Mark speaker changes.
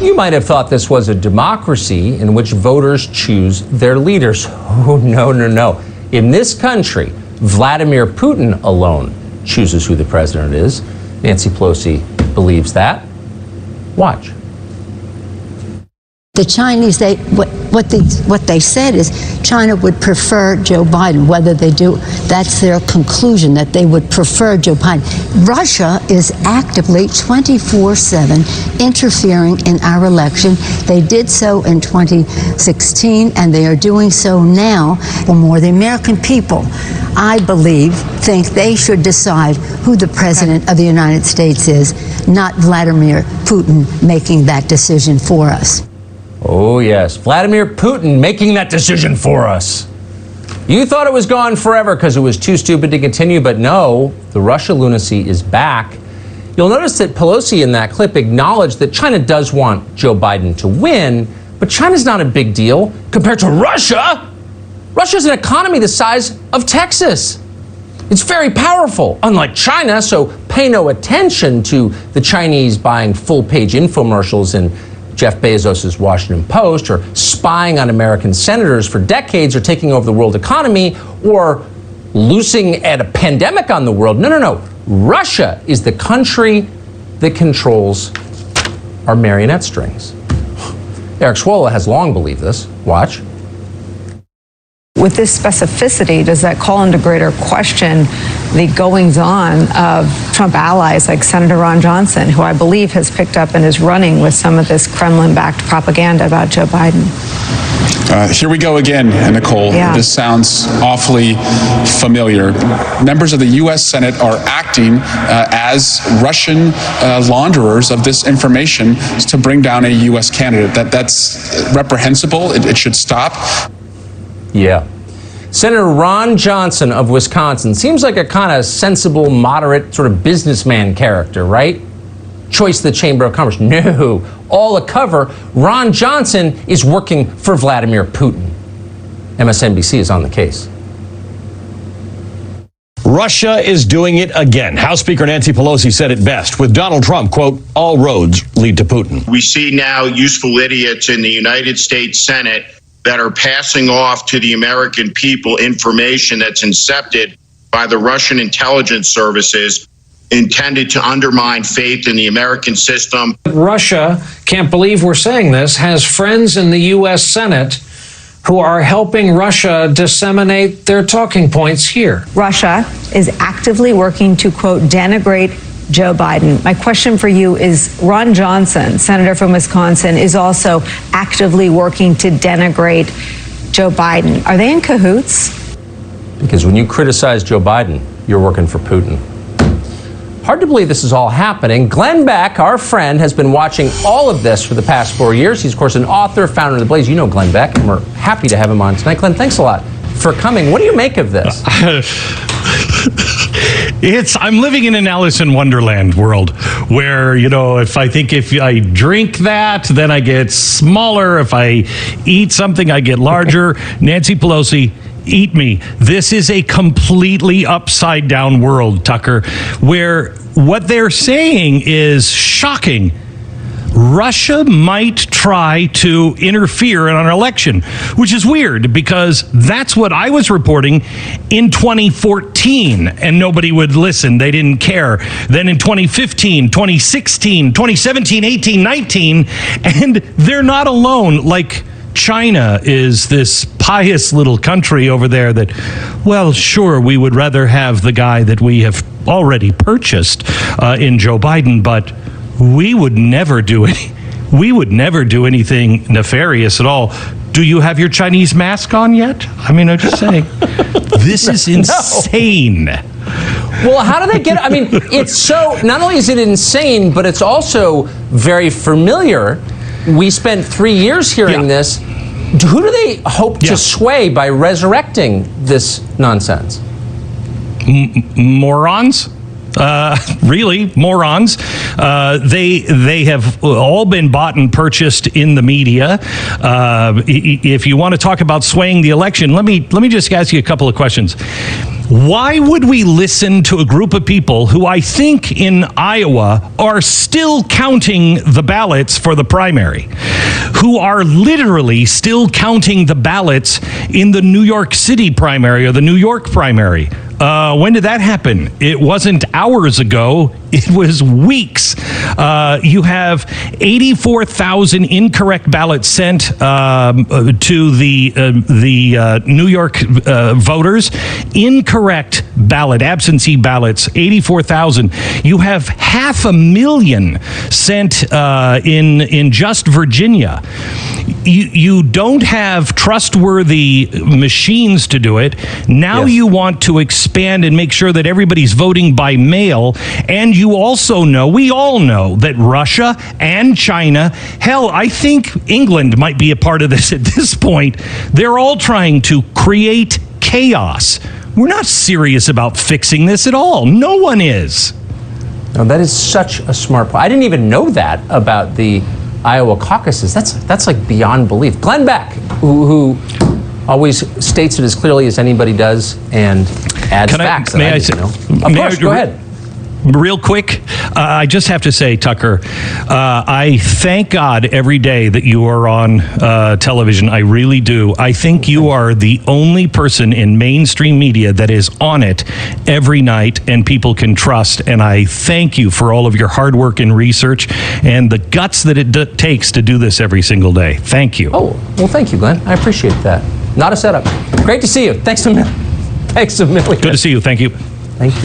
Speaker 1: You might have thought this was a democracy in which voters choose their leaders. Oh, no, no, no. In this country, Vladimir Putin alone chooses who the president is. Nancy Pelosi believes that. Watch.
Speaker 2: The Chinese, what they said is China would prefer Joe Biden. Whether they do, that's their conclusion, that they would prefer Joe Biden. Russia is actively 24/7 interfering in our election. They did so in 2016, and they are doing so now. For more, the American people, I believe, think they should decide who the president of the United States is, not Vladimir Putin making that decision for us.
Speaker 1: Oh, yes. Vladimir Putin making that decision for us. You thought it was gone forever because it was too stupid to continue, but no, the Russia lunacy is back. You'll notice that Pelosi in that clip acknowledged that China does want Joe Biden to win, but China's not a big deal compared to Russia. Russia's an economy the size of Texas. It's very powerful, unlike China, so pay no attention to the Chinese buying full-page infomercials in Jeff Bezos' Washington Post, or spying on American senators for decades, or taking over the world economy, or loosing at a pandemic on the world. No, no, no. Russia is the country that controls our marionette strings. Eric Swola has long believed this. Watch.
Speaker 3: With this specificity, does that call into greater question the goings-on of Trump allies like Senator Ron Johnson, who I believe has picked up and is running with some of this Kremlin-backed propaganda about Joe Biden?
Speaker 4: Here we go again, Nicole.
Speaker 3: Yeah.
Speaker 4: This sounds awfully familiar. Members of the U.S. Senate are acting as Russian launderers of this information to bring down a U.S. candidate. That's reprehensible. It should stop.
Speaker 1: Yeah. Senator Ron Johnson of Wisconsin seems like a kind of sensible, moderate, sort of businessman character, right? Choice the Chamber of Commerce. No, all a cover. Ron Johnson is working for Vladimir Putin. MSNBC is on the case.
Speaker 5: Russia is doing it again. House Speaker Nancy Pelosi said it best. With Donald Trump, quote, all roads lead to Putin.
Speaker 6: We see now useful idiots in the United States Senate that are passing off to the American people information that's incepted by the Russian intelligence services intended to undermine faith in the American system.
Speaker 7: Russia, can't believe we're saying this, has friends in the U.S. Senate who are helping Russia disseminate their talking points here.
Speaker 3: Russia is actively working to, quote, denigrate Joe Biden. My question for you is, Ron Johnson, senator from Wisconsin, is also actively working to denigrate Joe Biden. Are they in cahoots?
Speaker 1: Because when you criticize Joe Biden, you're working for Putin. Hard to believe this is all happening. Glenn Beck, our friend, has been watching all of this for the past 4 years. He's, of course, an author, founder of The Blaze. You know Glenn Beck, and we're happy to have him on tonight. Glenn, thanks a lot for coming. What do you make of this?
Speaker 8: I'm living in an Alice in Wonderland world where, you know, if I drink that, then I get smaller. If I eat something, I get larger. Nancy Pelosi, eat me. This is a completely upside down world, Tucker, where what they're saying is shocking. Russia might try to interfere in an election, which is weird because that's what I was reporting in 2014 and nobody would listen. They didn't care. Then in 2015, 2016, 2017, 18, 19, and they're not alone. Like China is this pious little country over there that, well, sure, we would rather have the guy that we have already purchased in Joe Biden, but we would never do anything nefarious at all. Do you have your Chinese mask on yet? I mean, I'm just saying, this is insane.
Speaker 1: Well, how do they get? I mean, it's so. Not only is it insane, but it's also very familiar. We spent 3 years hearing this. Who do they hope to sway by resurrecting this nonsense?
Speaker 8: Morons. Really, morons. They have all been bought and purchased in the media. If you want to talk about swaying the election, let me just ask you a couple of questions. Why would we listen to a group of people who I think in Iowa are still counting the ballots for the primary, who are literally still counting the ballots in the New York City primary or the New York primary? When did that happen? It wasn't hours ago. It was weeks. You have 84,000 incorrect ballots sent to the New York voters. Incorrect ballot, absentee ballots, 84,000. You have 500,000 sent in just Virginia. You don't have trustworthy machines to do it. Now you want to expand and make sure that everybody's voting by mail. And you also know, we all know, that Russia and China, hell, I think England might be a part of this at this point. They're all trying to create chaos. We're not serious about fixing this at all. No one is.
Speaker 1: No, that is such a smart point. I didn't even know that about the Iowa caucuses. That's like beyond belief. Glenn Beck, who always states it as clearly as anybody does and adds facts that I didn't know. Of course, go ahead.
Speaker 8: Real quick, I just have to say, Tucker, I thank God every day that you are on television. I really do. I think you are the only person in mainstream media that is on it every night and people can trust. And I thank you for all of your hard work and research and the guts that it takes to do this every single day. Thank you.
Speaker 1: Oh, well, thank you, Glenn. I appreciate that. Not a setup. Great to see you. Thanks a million.
Speaker 8: Good to see you. Thank you.
Speaker 1: Thank you.